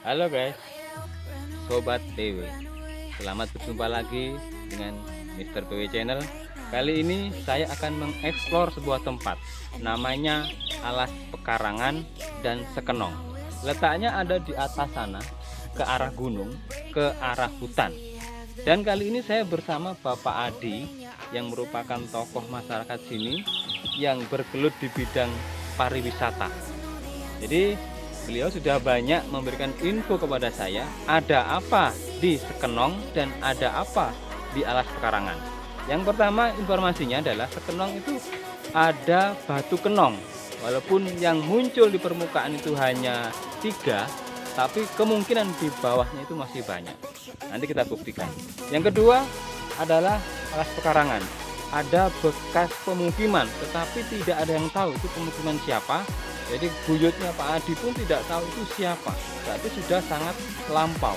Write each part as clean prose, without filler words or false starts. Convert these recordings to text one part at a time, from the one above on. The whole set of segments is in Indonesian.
Halo guys, Sobat PW. Selamat berjumpa lagi dengan Mr. PW Channel. Kali ini saya akan mengeksplor sebuah tempat. Namanya Alas Pekarangan dan Sekenong. Letaknya ada di atas sana, ke arah gunung, ke arah hutan. Dan kali ini saya bersama Bapak Adi, yang merupakan tokoh masyarakat sini yang bergelut di bidang pariwisata. Jadi beliau sudah banyak memberikan info kepada saya ada apa di Sekenong dan ada apa di Alas Pekarangan. Yang pertama informasinya adalah Sekenong itu ada batu kenong. Walaupun yang muncul di permukaan itu hanya 3, tapi kemungkinan di bawahnya itu masih banyak. Nanti kita buktikan. Yang kedua adalah Alas Pekarangan. Ada bekas pemukiman, tetapi tidak ada yang tahu itu pemukiman siapa. Jadi buyutnya Pak Adi pun tidak tahu itu siapa. Berarti sudah sangat lampau.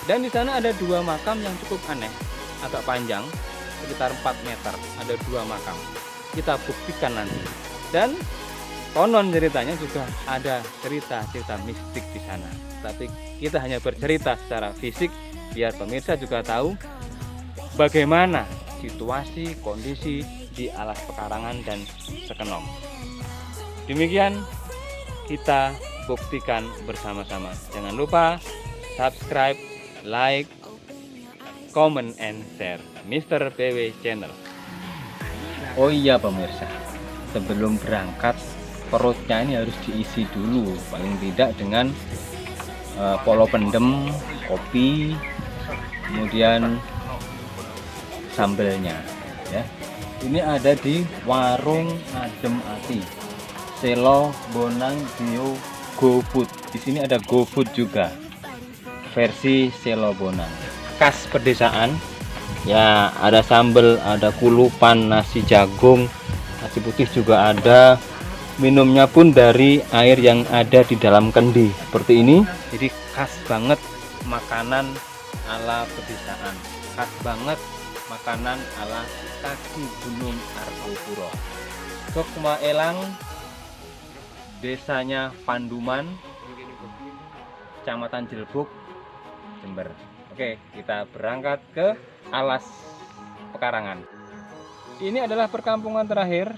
Dan di sana ada 2 makam yang cukup aneh, agak panjang, sekitar 4 meter. Ada 2 makam. Kita buktikan nanti. Dan konon ceritanya juga ada cerita-cerita mistik di sana. Tapi kita hanya bercerita secara fisik biar pemirsa juga tahu bagaimana situasi kondisi di Alas Pekarangan dan Sekenong. Demikian kita buktikan bersama-sama. Jangan lupa subscribe, like, comment, and share Mr. PW Channel. Oh iya pemirsa, sebelum berangkat perutnya ini harus diisi dulu, paling tidak dengan polo pendem, kopi, kemudian sambelnya ya. Ini ada di Warung Adem Ati, Selo Bonang Bio GoFood. Di sini ada GoFood juga, versi Selo Bonang, khas pedesaan. Ya, ada sambal, ada kulupan, nasi jagung, nasi putih juga ada. Minumnya pun dari air yang ada di dalam kendi seperti ini. Jadi khas banget makanan ala pedesaan, khas banget makanan ala kaki Gunung Argopuro. Sukma Elang, desanya Panduman, Kecamatan Jelbuk, Jember. Oke, kita berangkat ke Alas Pekarangan. Ini adalah perkampungan terakhir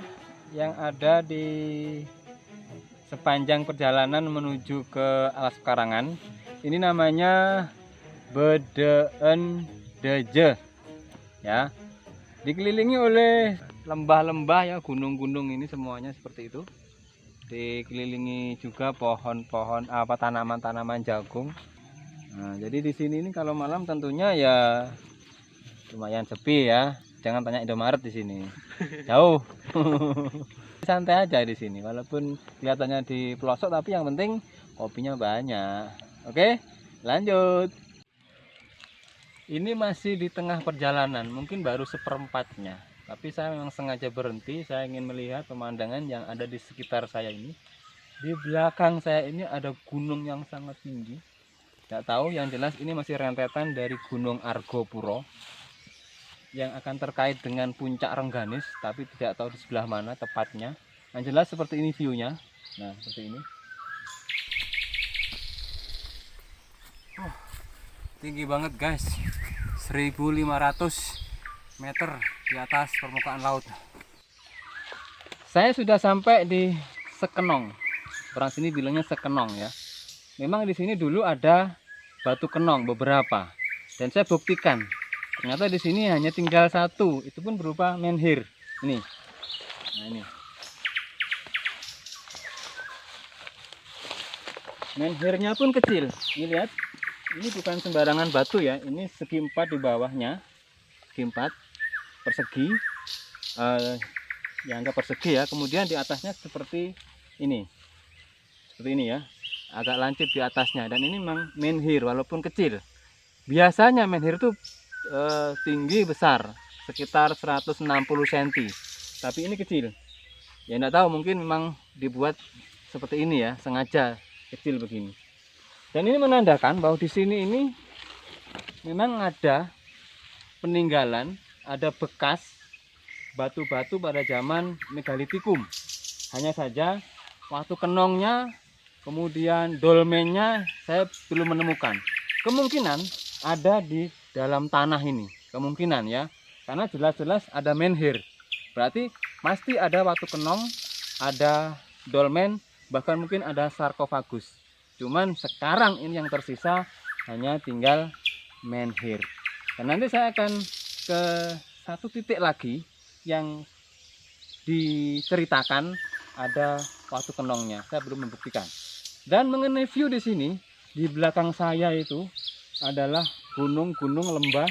yang ada di sepanjang perjalanan menuju ke Alas Pekarangan. Ini namanya Bedeen Deje. Ya, dikelilingi oleh lembah-lembah ya, gunung-gunung ini semuanya seperti itu. Dikelilingi juga pohon-pohon tanaman-tanaman jagung. Nah, jadi di sini ini kalau malam tentunya ya lumayan sepi ya. Jangan tanya Indomaret di sini. Jauh. Santai aja di sini walaupun kelihatannya di pelosok, tapi yang penting kopinya banyak. Oke, lanjut. Ini masih di tengah perjalanan, mungkin baru seperempatnya. Tapi saya memang sengaja berhenti, saya ingin melihat pemandangan yang ada di sekitar saya ini. Di belakang saya ini ada gunung yang sangat tinggi. Tidak tahu, yang jelas ini masih rentetan dari Gunung Argopuro yang akan terkait dengan Puncak Rengganis, tapi tidak tahu di sebelah mana tepatnya. Yang jelas seperti ini view-nya. Nah, seperti ini. Tinggi banget guys, 1500 meter di atas permukaan laut. Saya sudah sampai di Sekenong. Orang sini bilangnya Sekenong ya. Memang di sini dulu ada batu kenong beberapa, dan saya buktikan. Ternyata di sini hanya tinggal 1, itu pun berupa menhir. Ini. Nah ini. Menhirnya pun kecil. Ini lihat. Ini bukan sembarangan batu ya. Ini segi 4 di bawahnya. Segi 4 persegi. Ya anggap persegi ya. Kemudian di atasnya seperti ini. Seperti ini ya. Agak lancip di atasnya. Dan ini memang menhir walaupun kecil. Biasanya menhir itu tinggi besar. Sekitar 160 cm. Tapi ini kecil. Ya enggak tahu, mungkin memang dibuat seperti ini ya. Sengaja kecil begini. Dan ini menandakan bahwa di sini ini memang ada peninggalan, ada bekas batu-batu pada zaman megalitikum. Hanya saja waktu kenongnya kemudian dolmennya saya belum menemukan. Kemungkinan ada di dalam tanah ini, kemungkinan ya, karena jelas-jelas ada menhir, berarti pasti ada watu kenong, ada dolmen, bahkan mungkin ada sarkofagus. Cuman sekarang ini yang tersisa hanya tinggal menhir. Dan nanti saya akan ke satu titik lagi yang diceritakan ada watu kenongnya. Saya belum membuktikan. Dan mengenai view di sini, di belakang saya itu adalah gunung-gunung lembah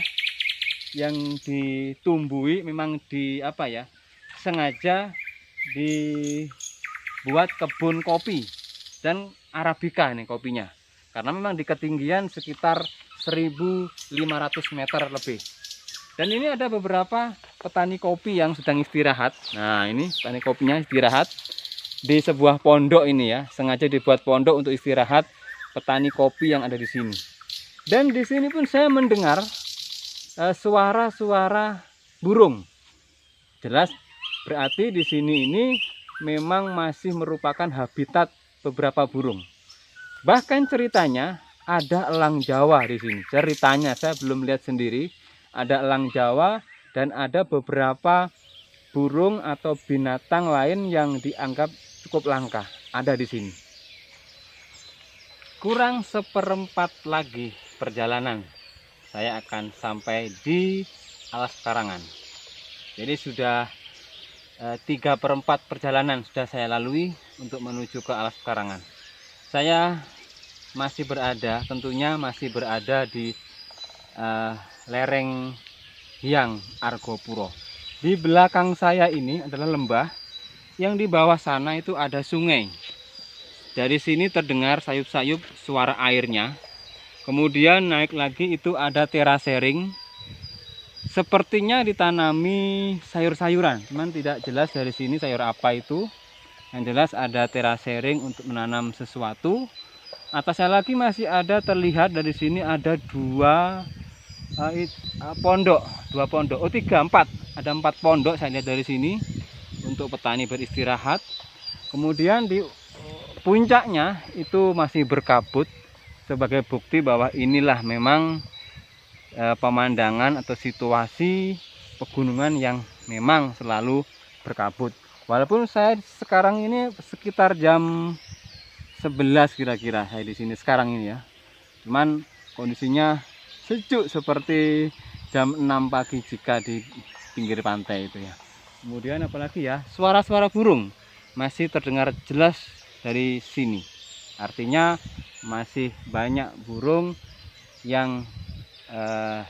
yang ditumbuhi, memang sengaja dibuat kebun kopi dan arabica nih kopinya. Karena memang di ketinggian sekitar 1.500 meter lebih. Dan ini ada beberapa petani kopi yang sedang istirahat. Nah, ini petani kopinya istirahat di sebuah pondok ini ya, sengaja dibuat pondok untuk istirahat petani kopi yang ada di sini. Dan di sini pun saya mendengar suara-suara burung. Jelas berarti di sini ini memang masih merupakan habitat beberapa burung. Bahkan ceritanya ada elang Jawa di sini. Ceritanya saya belum lihat sendiri, ada elang Jawa dan ada beberapa burung atau binatang lain yang dianggap cukup langka ada di sini. Kurang seperempat lagi perjalanan saya akan sampai di Alas Karangan. Jadi sudah 3/4 perjalanan sudah saya lalui untuk menuju ke Alas Karangan. Saya tentunya masih berada di lereng Hyang Argopuro. Di belakang saya ini adalah lembah, yang di bawah sana itu ada sungai. Dari sini terdengar sayup-sayup suara airnya. Kemudian naik lagi itu ada terasering. Sepertinya ditanami sayur-sayuran, cuman tidak jelas dari sini sayur apa itu. Yang jelas ada terasering untuk menanam sesuatu. Atasnya lagi masih ada, terlihat dari sini ada dua pondok. Oh, 3, 4. Ada 4 pondok saya lihat dari sini untuk petani beristirahat. Kemudian di puncaknya itu masih berkabut sebagai bukti bahwa inilah memang pemandangan atau situasi pegunungan yang memang selalu berkabut. Walaupun saya sekarang ini sekitar jam 11 kira-kira saya di sini sekarang ini ya. Cuman kondisinya sejuk seperti jam 6 pagi jika di pinggir pantai itu ya. Kemudian apalagi ya, suara-suara burung masih terdengar jelas dari sini. Artinya masih banyak burung yang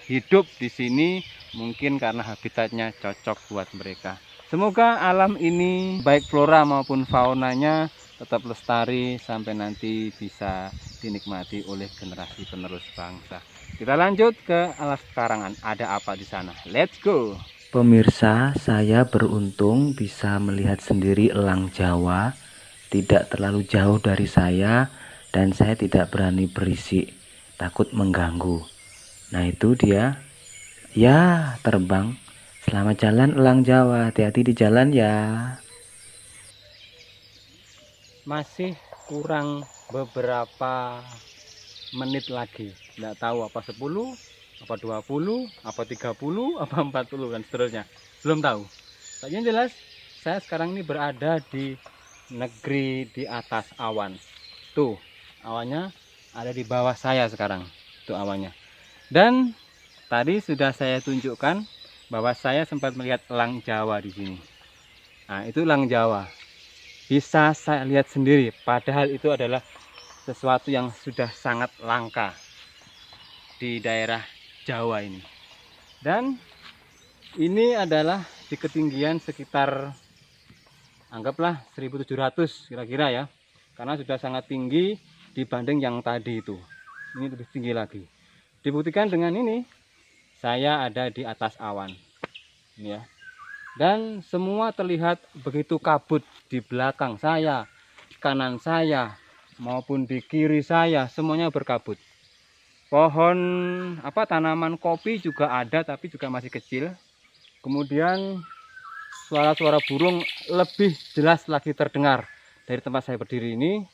hidup di sini, mungkin karena habitatnya cocok buat mereka. Semoga alam ini baik flora maupun faunanya tetap lestari sampai nanti bisa dinikmati oleh generasi penerus bangsa. Kita lanjut ke Alas Karangan. Ada apa di sana? Let's go. Pemirsa, saya beruntung bisa melihat sendiri elang Jawa, tidak terlalu jauh dari saya, dan saya tidak berani berisik, takut mengganggu. Nah, itu dia. Ya, terbang. Selamat jalan elang Jawa, hati-hati di jalan ya. Masih kurang beberapa menit lagi, tidak tahu apa 10, apa 20, apa 30, apa 40 dan seterusnya, belum tahu. Tapi yang jelas saya sekarang ini berada di negeri di atas awan. Tuh awannya ada di bawah saya sekarang, tuh awannya. Dan tadi sudah saya tunjukkan bahwa saya sempat melihat elang Jawa di sini. Nah, itu elang Jawa bisa saya lihat sendiri, padahal itu adalah sesuatu yang sudah sangat langka di daerah Jawa ini. Dan ini adalah di ketinggian sekitar anggaplah 1.700 kira-kira ya, karena sudah sangat tinggi dibanding yang tadi itu. Ini lebih tinggi lagi. Dibuktikan dengan ini, saya ada di atas awan ini ya, dan semua terlihat begitu kabut di belakang saya, di kanan saya maupun di kiri saya, semuanya berkabut. Pohon tanaman kopi juga ada, tapi juga masih kecil. Kemudian suara-suara burung lebih jelas lagi terdengar dari tempat saya berdiri ini.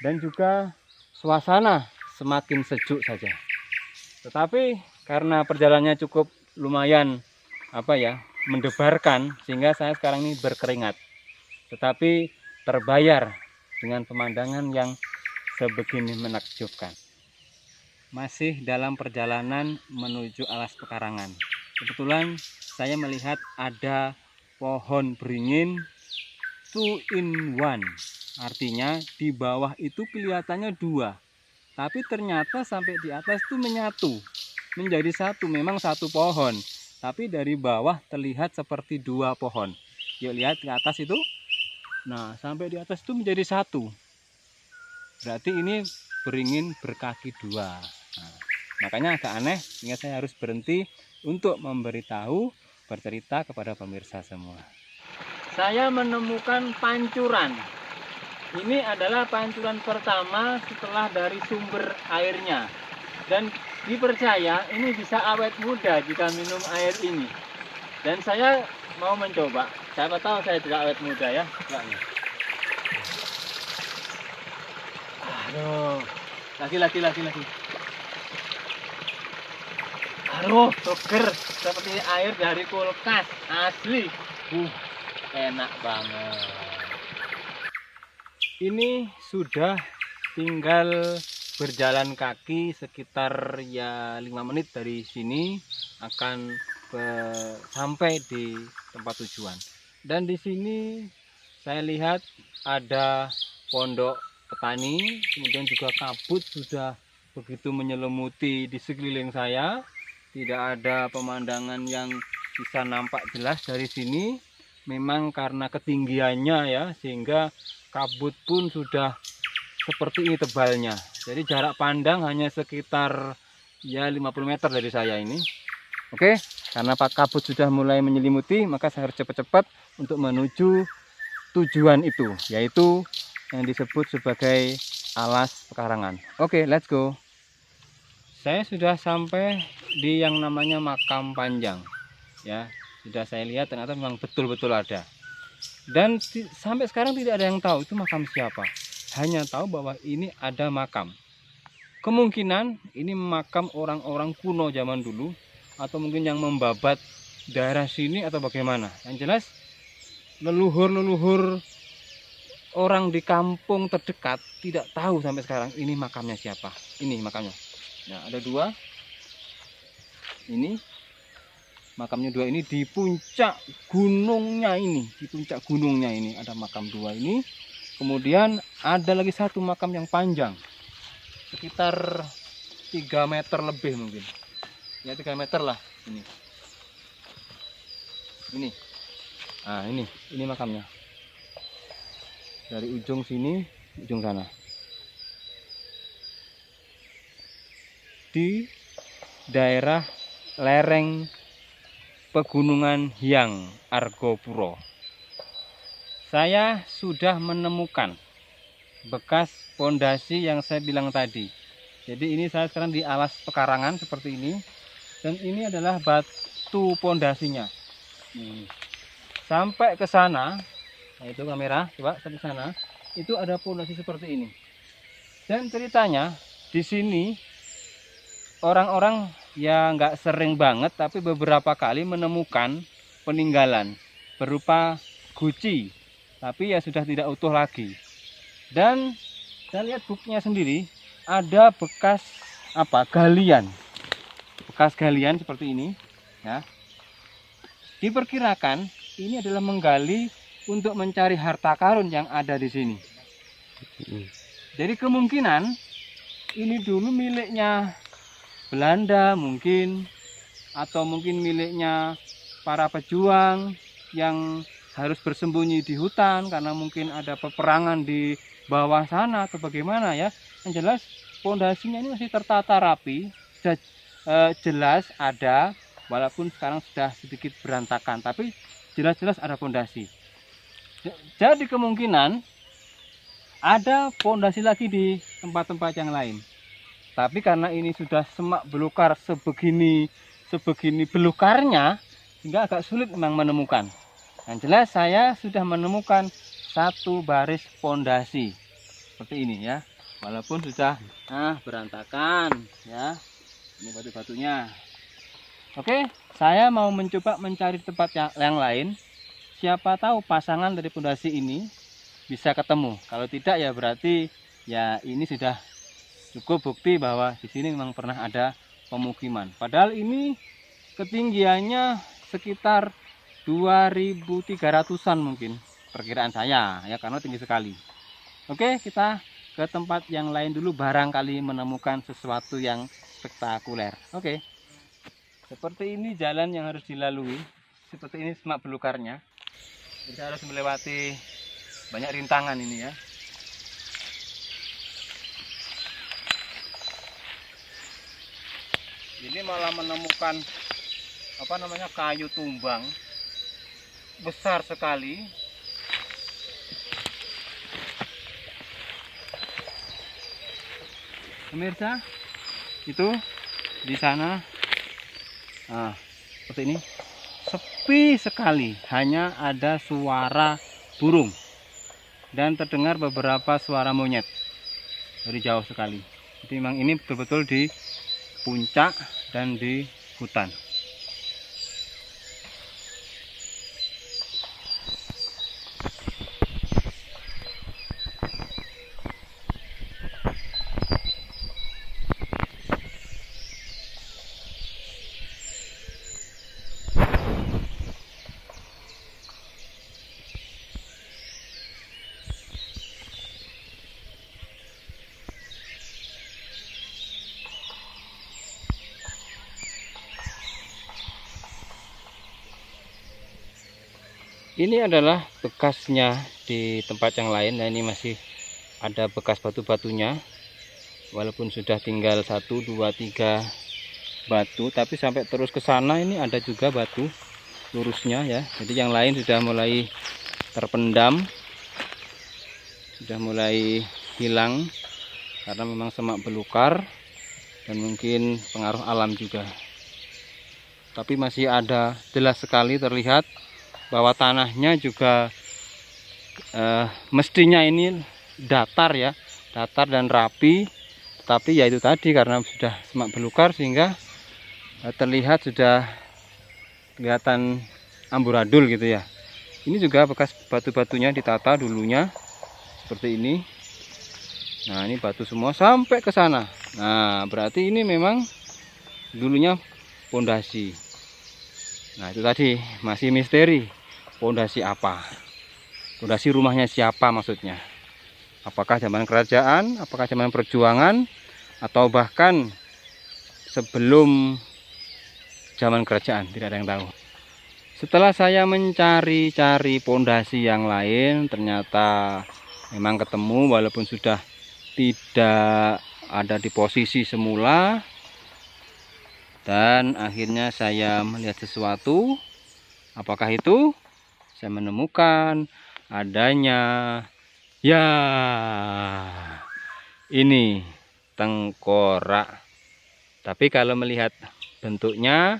dan juga suasana semakin sejuk saja. Tetapi karena perjalanannya cukup lumayan mendebarkan, sehingga saya sekarang ini berkeringat. Tetapi terbayar dengan pemandangan yang sebegini menakjubkan. Masih dalam perjalanan menuju Alas Pekarangan. Kebetulan saya melihat ada pohon beringin 2 in 1. Artinya di bawah itu kelihatannya 2. Tapi ternyata sampai di atas itu menyatu. Menjadi satu, memang satu pohon. Tapi dari bawah terlihat seperti 2 pohon. Yuk lihat ke atas itu. Nah, sampai di atas itu menjadi satu. Berarti ini beringin berkaki 2. Nah, makanya agak aneh, sehingga saya harus berhenti untuk memberitahu, bercerita kepada pemirsa semua. Saya menemukan pancuran. Ini adalah pancuran pertama setelah dari sumber airnya. Dan dipercaya ini bisa awet muda jika minum air ini. Dan saya mau mencoba. Siapa tahu saya tidak awet muda ya. Aduh, lagi. Aduh, seger seperti air dari kulkas, asli. Enak banget. Ini sudah tinggal berjalan kaki sekitar 5 menit dari sini akan sampai di tempat tujuan. Dan di sini saya lihat ada pondok petani, kemudian juga kabut sudah begitu menyelimuti di sekeliling saya. Tidak ada pemandangan yang bisa nampak jelas dari sini. Memang karena ketinggiannya ya, sehingga kabut pun sudah seperti ini tebalnya. Jadi jarak pandang hanya sekitar 50 meter dari saya ini. Oke, karena Pak kabut sudah mulai menyelimuti, maka saya harus cepat-cepat untuk menuju tujuan itu, yaitu yang disebut sebagai Alas Pekarangan. Oke, let's go. Saya sudah sampai di yang namanya Makam Panjang. Ya, sudah saya lihat ternyata memang betul-betul ada. Dan sampai sekarang tidak ada yang tahu itu makam siapa. Hanya tahu bahwa ini ada makam. Kemungkinan ini makam orang-orang kuno zaman dulu, atau mungkin yang membabat daerah sini atau bagaimana. Yang jelas leluhur-leluhur orang di kampung terdekat tidak tahu sampai sekarang ini makamnya siapa. Ini makamnya. Nah, ada 2. Ini makamnya 2 ini di puncak gunungnya ini. Di puncak gunungnya ini ada makam 2 ini. Kemudian ada lagi satu makam yang panjang. Sekitar 3 meter lebih mungkin. Ya 3 meter lah ini. Ini. Nah, ini makamnya. Dari ujung sini, ujung sana. Di daerah lereng Pegunungan Hyang Argopuro. Saya sudah menemukan bekas pondasi yang saya bilang tadi. Jadi ini saya sekarang di Alas Pekarangan seperti ini. Dan ini adalah batu pondasinya. Sampai ke sana, nah itu kamera, coba sampai sana, itu ada pondasi seperti ini. Dan ceritanya di sini orang-orang ya nggak sering banget, tapi beberapa kali menemukan peninggalan berupa guci, tapi ya sudah tidak utuh lagi. Dan saya lihat buktinya sendiri, ada bekas galian, bekas galian seperti ini ya. Diperkirakan ini adalah menggali untuk mencari harta karun yang ada di sini. Jadi kemungkinan ini dulu miliknya Belanda mungkin, atau mungkin miliknya para pejuang yang harus bersembunyi di hutan karena mungkin ada peperangan di bawah sana atau bagaimana ya. Yang jelas pondasinya ini masih tertata rapi, sudah jelas ada, walaupun sekarang sudah sedikit berantakan, tapi jelas-jelas ada pondasi. Jadi kemungkinan ada pondasi lagi di tempat-tempat yang lain. Tapi karena ini sudah semak belukar sebegini belukarnya, sehingga agak sulit memang menemukan. Yang jelas saya sudah menemukan satu baris pondasi seperti ini ya. walaupun sudah berantakan ya. Ini batu-batunya. Oke, saya mau mencoba mencari tempat yang lain. Siapa tahu pasangan dari pondasi ini bisa ketemu. Kalau tidak ya berarti ya ini sudah cukup bukti bahwa di sini memang pernah ada pemukiman. Padahal ini ketinggiannya sekitar 2300-an mungkin perkiraan saya ya, karena tinggi sekali. Oke, kita ke tempat yang lain dulu, barangkali menemukan sesuatu yang spektakuler. Oke. Seperti ini jalan yang harus dilalui. Seperti ini semak belukarnya. Kita harus melewati banyak rintangan ini ya. Ini malah menemukan kayu tumbang besar sekali. Pemirsa, itu di sana seperti ini sepi sekali, hanya ada suara burung dan terdengar beberapa suara monyet dari jauh sekali. Jadi memang ini betul-betul di puncak dan di hutan. Ini adalah bekasnya di tempat yang lain. Nah, ini masih ada bekas batu-batunya, walaupun sudah tinggal 1, 2, 3 batu, tapi sampai terus ke sana ini ada juga batu lurusnya ya. Jadi yang lain sudah mulai terpendam, sudah mulai hilang karena memang semak belukar dan mungkin pengaruh alam juga. Tapi masih ada, jelas sekali terlihat bahwa tanahnya juga mestinya ini datar ya, datar dan rapi, tapi ya itu tadi karena sudah semak belukar sehingga terlihat sudah kelihatan amburadul gitu ya. Ini juga bekas batu-batunya ditata dulunya seperti ini. Nah, ini batu semua sampai ke sana. Nah, berarti ini memang dulunya pondasi. Nah, itu tadi masih misteri. Pondasi apa? Pondasi rumahnya siapa maksudnya? Apakah zaman kerajaan, apakah zaman perjuangan, atau bahkan sebelum zaman kerajaan? Tidak ada yang tahu. Setelah saya mencari-cari pondasi yang lain, ternyata memang ketemu walaupun sudah tidak ada di posisi semula. Dan akhirnya saya melihat sesuatu. Apakah itu? Saya menemukan adanya, ya, ini tengkorak. Tapi kalau melihat bentuknya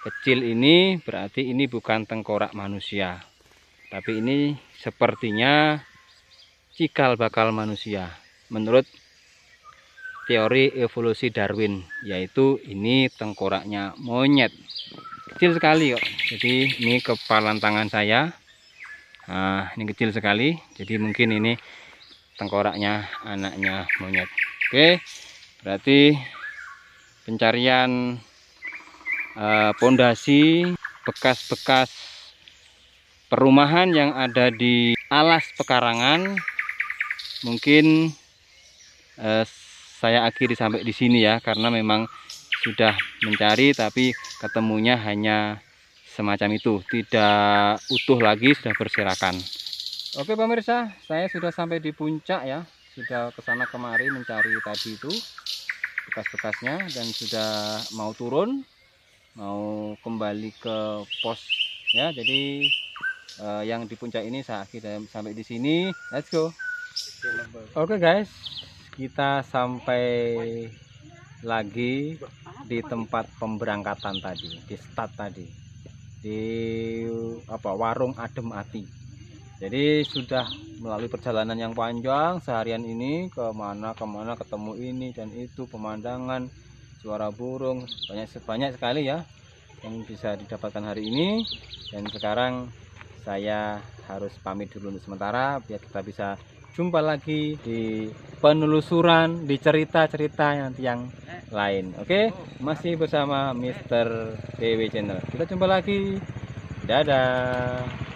kecil ini, berarti ini bukan tengkorak manusia, tapi ini sepertinya cikal bakal manusia menurut teori evolusi Darwin, yaitu ini tengkoraknya monyet. Kecil sekali kok. Jadi ini kepalan tangan saya. Nah, ini kecil sekali. Jadi mungkin ini tengkoraknya anaknya monyet. Oke, berarti pencarian pondasi bekas-bekas perumahan yang ada di alas pekarangan mungkin saya akhiri sampai di sini ya, karena memang sudah mencari tapi ketemunya hanya semacam itu, tidak utuh lagi, sudah berserakan. Oke pemirsa, saya sudah sampai di puncak ya, sudah kesana kemari mencari tadi itu bekas-bekasnya dan sudah mau turun, mau kembali ke pos ya. Jadi yang di puncak ini saya akhirnya sampai di sini. Let's go. Oke guys, kita sampai lagi di tempat pemberangkatan tadi, di start tadi, di warung Adem Ati. Jadi sudah melalui perjalanan yang panjang seharian ini, kemana ketemu ini dan itu, pemandangan, suara burung, banyak sekali ya yang bisa didapatkan hari ini. Dan sekarang saya harus pamit dulu untuk sementara, biar kita bisa jumpa lagi di penelusuran, di cerita-cerita yang lain. Oke, masih bersama Mr. PW Channel. Kita jumpa lagi. Dadah.